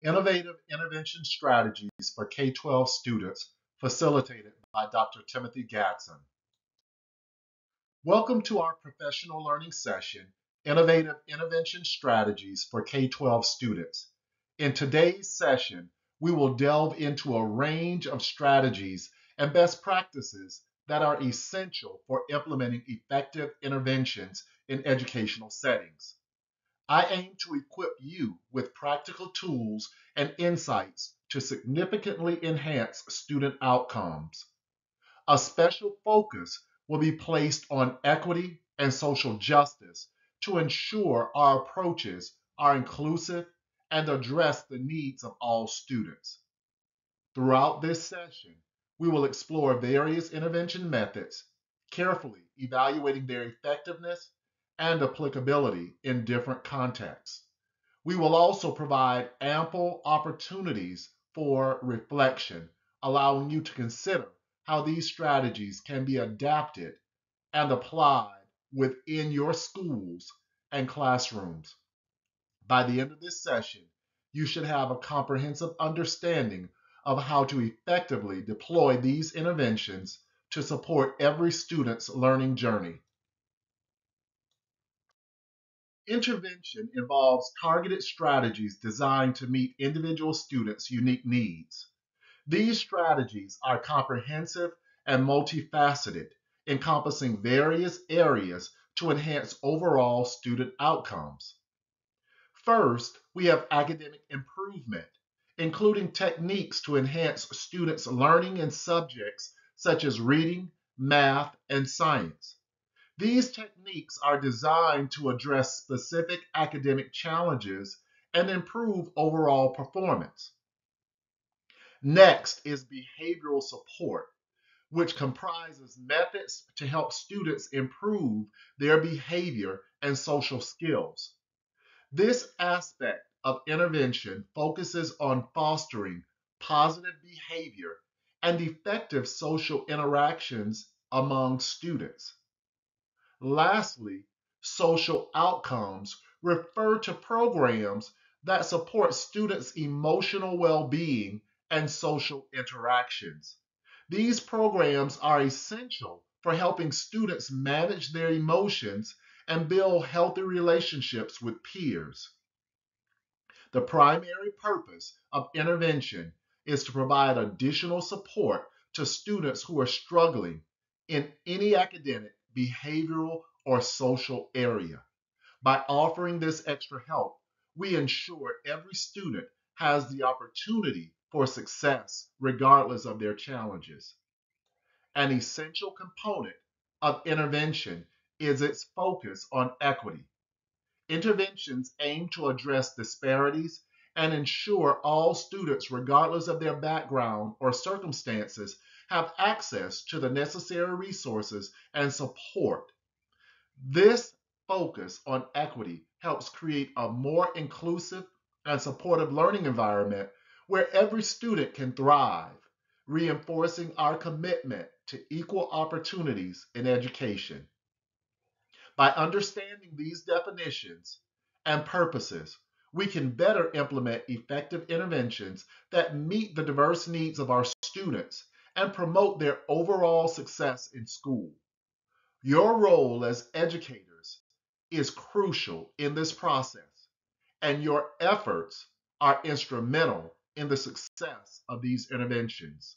Innovative Intervention Strategies for K-12 Students, facilitated by Dr. Timothy Gadsden. Welcome to our professional learning session, Innovative Intervention Strategies for K-12 Students. In today's session, we will delve into a range of strategies and best practices that are essential for implementing effective interventions in educational settings. I aim to equip you with practical tools and insights to significantly enhance student outcomes. A special focus will be placed on equity and social justice to ensure our approaches are inclusive and address the needs of all students. Throughout this session, we will explore various intervention methods, carefully evaluating their effectiveness and applicability in different contexts. We will also provide ample opportunities for reflection, allowing you to consider how these strategies can be adapted and applied within your schools and classrooms. By the end of this session, you should have a comprehensive understanding of how to effectively deploy these interventions to support every student's learning journey. Intervention involves targeted strategies designed to meet individual students' unique needs. These strategies are comprehensive and multifaceted, encompassing various areas to enhance overall student outcomes. First, we have academic improvement, including techniques to enhance students' learning in subjects such as reading, math, and science. These techniques are designed to address specific academic challenges and improve overall performance. Next is behavioral support, which comprises methods to help students improve their behavior and social skills. This aspect of intervention focuses on fostering positive behavior and effective social interactions among students. Lastly, social outcomes refer to programs that support students' emotional well-being and social interactions. These programs are essential for helping students manage their emotions and build healthy relationships with peers. The primary purpose of intervention is to provide additional support to students who are struggling in any academic, behavioral, or social area. By offering this extra help, we ensure every student has the opportunity for success regardless of their challenges. An essential component of intervention is its focus on equity. Interventions aim to address disparities and ensure all students, regardless of their background or circumstances, have access to the necessary resources and support. This focus on equity helps create a more inclusive and supportive learning environment where every student can thrive, reinforcing our commitment to equal opportunities in education. By understanding these definitions and purposes, we can better implement effective interventions that meet the diverse needs of our students and promote their overall success in school. Your role as educators is crucial in this process, and your efforts are instrumental in the success of these interventions.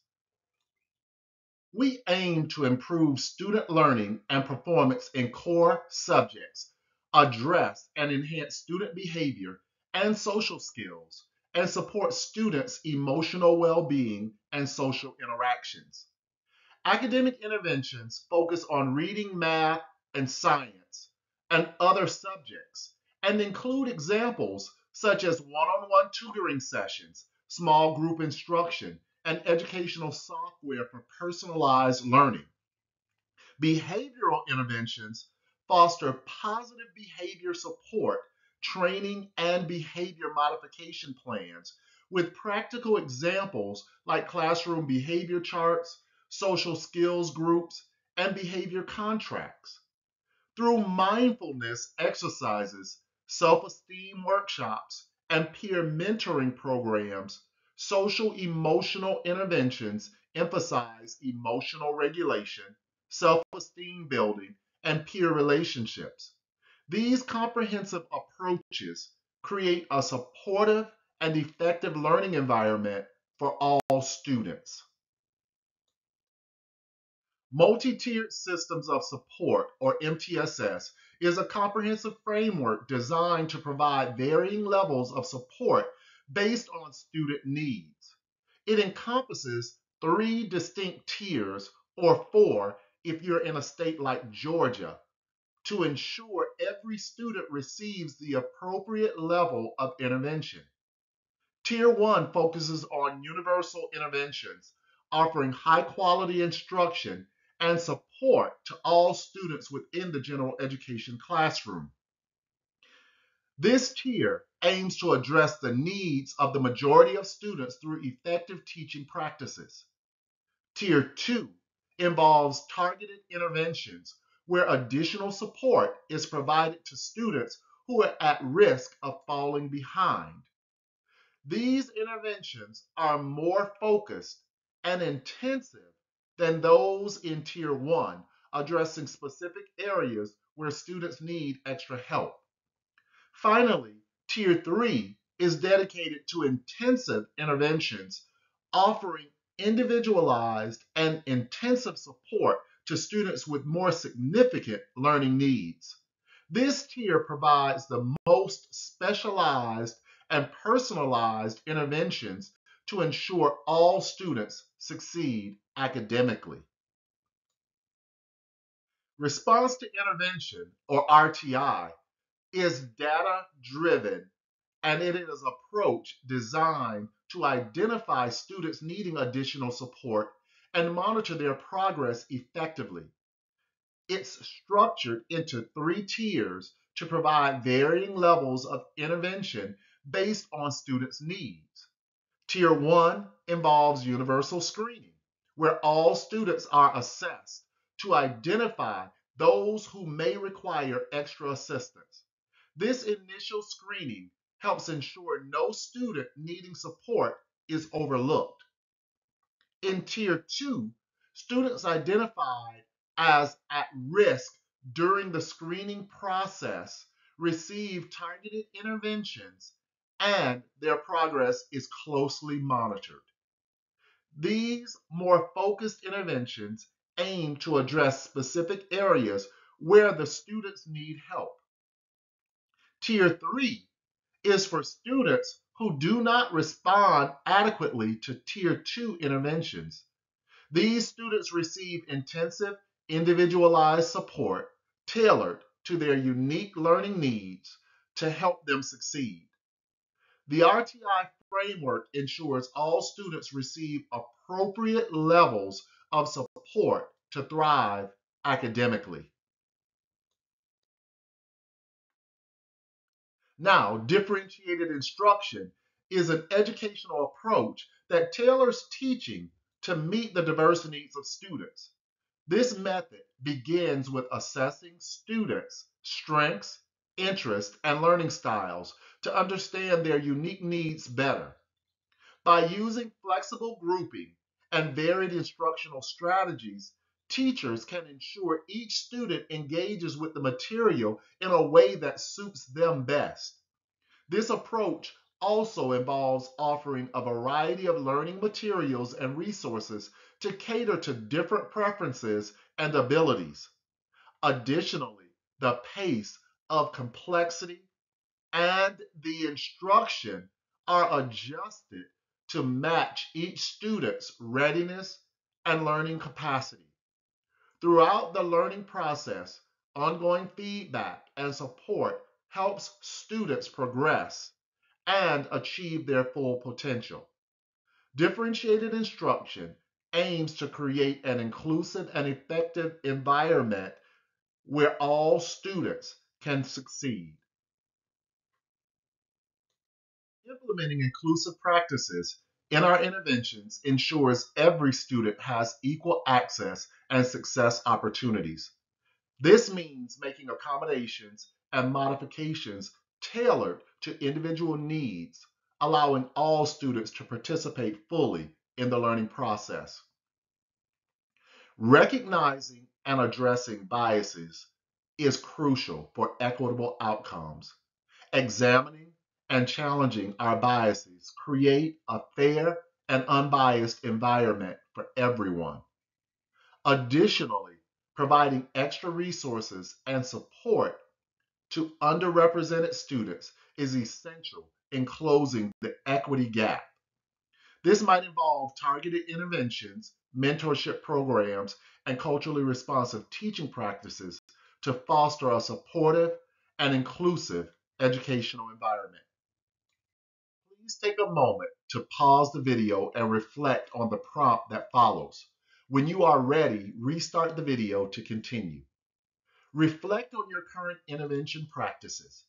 We aim to improve student learning and performance in core subjects, address and enhance student behavior and social skills, and support students' emotional well-being and social interactions. Academic interventions focus on reading, math, and science, and other subjects, and include examples such as one-on-one tutoring sessions, small group instruction, and educational software for personalized learning. Behavioral interventions foster positive behavior support, training, and behavior modification plans with practical examples like classroom behavior charts, social skills groups, and behavior contracts. Through mindfulness exercises, self esteem workshops, and peer mentoring programs, social emotional interventions emphasize emotional regulation, self esteem building, and peer relationships. These comprehensive approaches create a supportive and effective learning environment for all students. Multi-tiered systems of support, or MTSS, is a comprehensive framework designed to provide varying levels of support based on student needs. It encompasses three distinct tiers, or four if you're in a state like Georgia, to ensure every student receives the appropriate level of intervention. Tier 1 focuses on universal interventions, offering high quality instruction and support to all students within the general education classroom. This tier aims to address the needs of the majority of students through effective teaching practices. Tier 2 involves targeted interventions where additional support is provided to students who are at risk of falling behind. These interventions are more focused and intensive than those in Tier 1, addressing specific areas where students need extra help. Finally, Tier 3 is dedicated to intensive interventions, offering individualized and intensive support to students with more significant learning needs. This tier provides the most specialized and personalized interventions to ensure all students succeed academically. Response to intervention, or RTI, is data driven, and it is an approach designed to identify students needing additional support and monitor their progress effectively. It's structured into three tiers to provide varying levels of intervention based on students' needs. Tier 1 involves universal screening, where all students are assessed to identify those who may require extra assistance. This initial screening helps ensure no student needing support is overlooked. In Tier 2, students identified as at risk during the screening process receive targeted interventions and their progress is closely monitored. These more focused interventions aim to address specific areas where the students need help. Tier 3 is for students who do not respond adequately to Tier 2 interventions. These students receive intensive, individualized support tailored to their unique learning needs to help them succeed. The RTI framework ensures all students receive appropriate levels of support to thrive academically. Now, differentiated instruction is an educational approach that tailors teaching to meet the diverse needs of students. This method begins with assessing students' strengths, interests, and learning styles to understand their unique needs better. By using flexible grouping and varied instructional strategies, teachers can ensure each student engages with the material in a way that suits them best. This approach also involves offering a variety of learning materials and resources to cater to different preferences and abilities. Additionally, the pace of complexity and the instruction are adjusted to match each student's readiness and learning capacity. Throughout the learning process, ongoing feedback and support helps students progress and achieve their full potential. Differentiated instruction aims to create an inclusive and effective environment where all students can succeed. Implementing inclusive practices in our interventions ensures every student has equal access and success opportunities. This means making accommodations and modifications tailored to individual needs, allowing all students to participate fully in the learning process. Recognizing and addressing biases is crucial for equitable outcomes. Examining and challenging our biases create a fair and unbiased environment for everyone. Additionally, providing extra resources and support to underrepresented students is essential in closing the equity gap. This might involve targeted interventions, mentorship programs, and culturally responsive teaching practices to foster a supportive and inclusive educational environment. Please take a moment to pause the video and reflect on the prompt that follows. When you are ready, restart the video to continue. Reflect on your current intervention practices.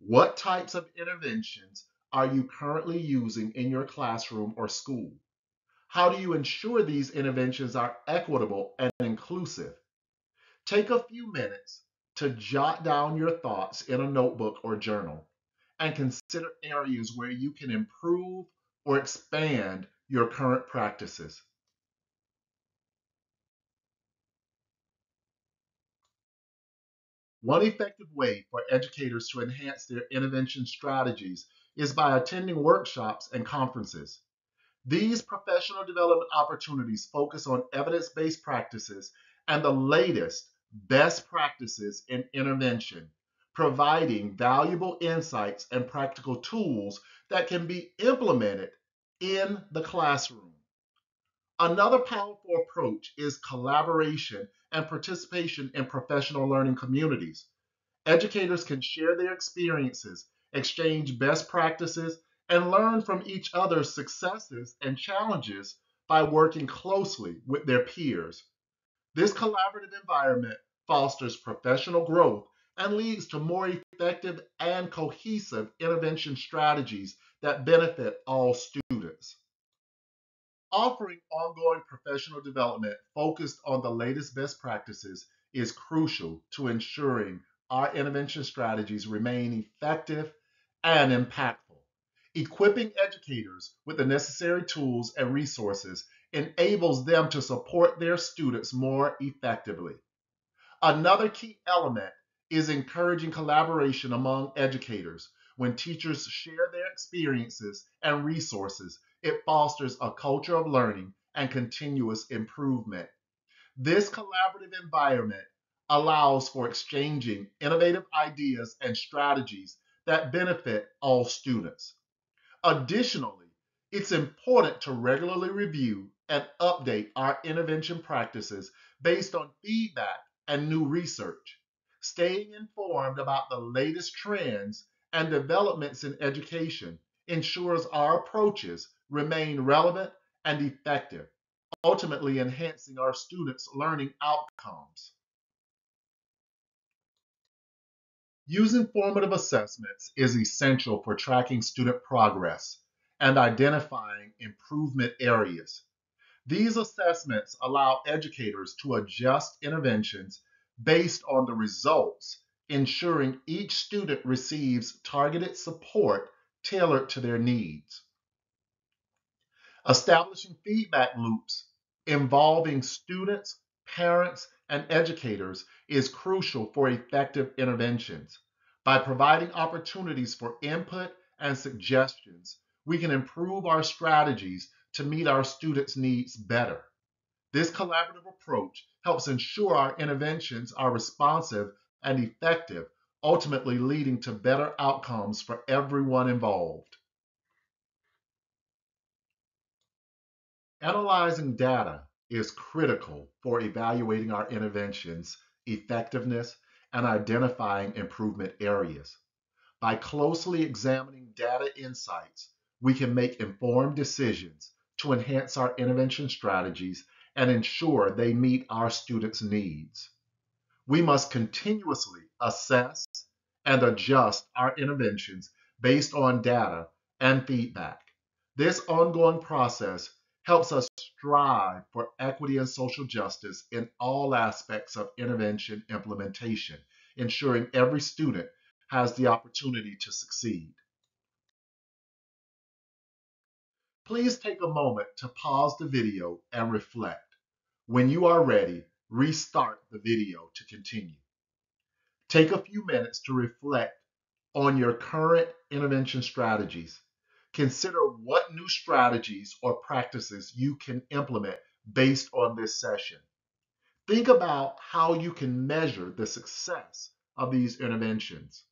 What types of interventions are you currently using in your classroom or school? How do you ensure these interventions are equitable and inclusive? Take a few minutes to jot down your thoughts in a notebook or journal and consider areas where you can improve or expand your current practices. One effective way for educators to enhance their intervention strategies is by attending workshops and conferences. These professional development opportunities focus on evidence-based practices and the latest best practices in intervention, providing valuable insights and practical tools that can be implemented in the classroom. Another powerful approach is collaboration and participation in professional learning communities. Educators can share their experiences, exchange best practices, and learn from each other's successes and challenges by working closely with their peers. This collaborative environment fosters professional growth and leads to more effective and cohesive intervention strategies that benefit all students. Offering ongoing professional development focused on the latest best practices is crucial to ensuring our intervention strategies remain effective and impactful. Equipping educators with the necessary tools and resources enables them to support their students more effectively. Another key element is encouraging collaboration among educators. When teachers share their experiences and resources, it fosters a culture of learning and continuous improvement. This collaborative environment allows for exchanging innovative ideas and strategies that benefit all students. Additionally, it's important to regularly review and update our intervention practices based on feedback and new research. Staying informed about the latest trends and developments in education ensures our approaches remain relevant and effective, ultimately enhancing our students' learning outcomes. Using formative assessments is essential for tracking student progress and identifying improvement areas. These assessments allow educators to adjust interventions based on the results, ensuring each student receives targeted support tailored to their needs. Establishing feedback loops involving students, parents, and educators is crucial for effective interventions. By providing opportunities for input and suggestions, we can improve our strategies to meet our students' needs better. This collaborative approach helps ensure our interventions are responsive and effective, ultimately leading to better outcomes for everyone involved. Analyzing data is critical for evaluating our interventions' effectiveness and identifying improvement areas. By closely examining data insights, we can make informed decisions to enhance our intervention strategies and ensure they meet our students' needs. We must continuously assess and adjust our interventions based on data and feedback. This ongoing process helps us strive for equity and social justice in all aspects of intervention implementation, ensuring every student has the opportunity to succeed. Please take a moment to pause the video and reflect. When you are ready, restart the video to continue. Take a few minutes to reflect on your current intervention strategies. Consider what new strategies or practices you can implement based on this session. Think about how you can measure the success of these interventions.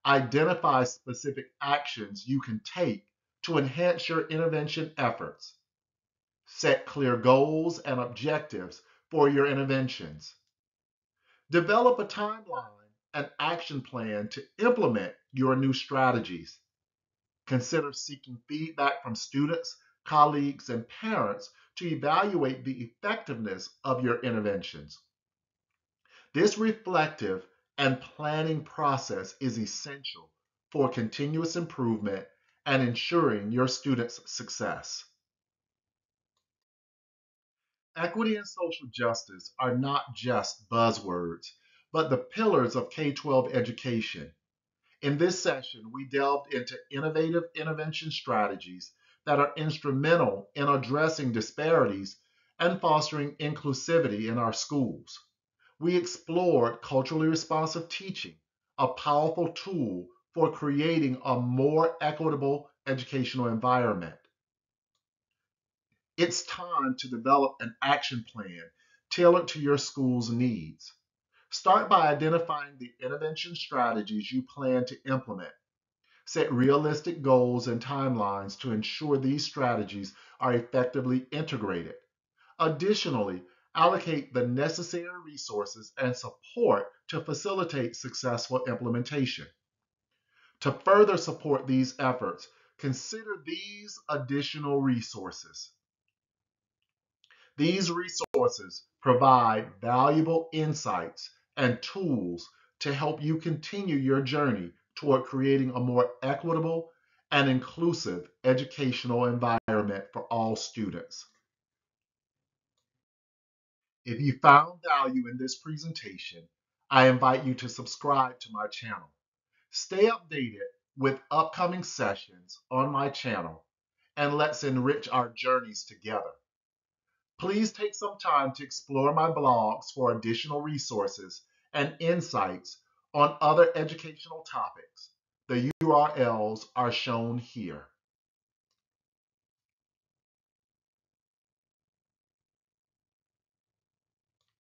Identify specific actions you can take to enhance your intervention efforts. Set clear goals and objectives for your interventions. Develop a timeline and action plan to implement your new strategies. Consider seeking feedback from students, colleagues, and parents to evaluate the effectiveness of your interventions. This reflective and planning process is essential for continuous improvement and ensuring your students' success. Equity and social justice are not just buzzwords, but the pillars of K-12 education. In this session, we delved into innovative intervention strategies that are instrumental in addressing disparities and fostering inclusivity in our schools. We explored culturally responsive teaching, a powerful tool for creating a more equitable educational environment. It's time to develop an action plan tailored to your school's needs. Start by identifying the intervention strategies you plan to implement. Set realistic goals and timelines to ensure these strategies are effectively integrated. Additionally, allocate the necessary resources and support to facilitate successful implementation. To further support these efforts, consider these additional resources. These resources provide valuable insights and tools to help you continue your journey toward creating a more equitable and inclusive educational environment for all students. If you found value in this presentation, I invite you to subscribe to my channel. Stay updated with upcoming sessions on my channel, and let's enrich our journeys together. Please take some time to explore my blogs for additional resources and insights on other educational topics. The URLs are shown here.